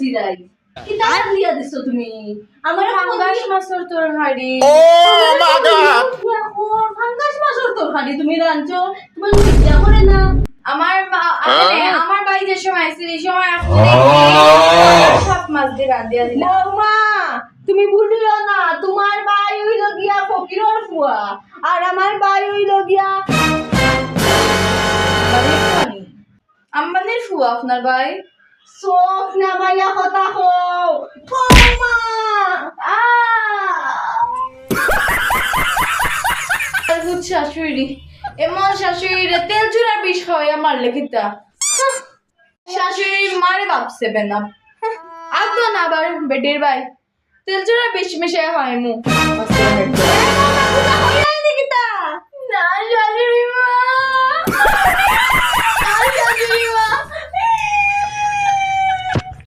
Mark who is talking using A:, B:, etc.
A: চিরাই কি টাকা দিয়া দিছো তুমি আমার
B: ফাঙ্গাস মাছের তরকারি।
A: ফাঙ্গাস মাছের তরকারি তুমি রাঁধছো তোমার লজ্জা করে না
B: আমার আমার বাড়ি যে সময় আসছিল এই সময় সব মাছ দিয়ে রাঁধিয়া দিলাম।
A: বৌমা তুমি ভুলিও না তোমার ভাই হইল গিয়া ফকিরর ফুয়া আর আমার ভাই হইল গিয়া
B: আম্বানির ফুয়া আপনার ভাই।
A: চোখ নামাইয়া কথা কও বৌমা
B: শাশুড়ি এমন শাশুড়ি তেল চুরার বিষ খাওয়াইয়া মারলে কিতা শাশুড়ি মারে ভাবছে বেনা আগতো না আবার বেটির ভাই তেল চুরার বিষ মিশাই হয় মু না শাশুড়ি মা শাশুড়ি মা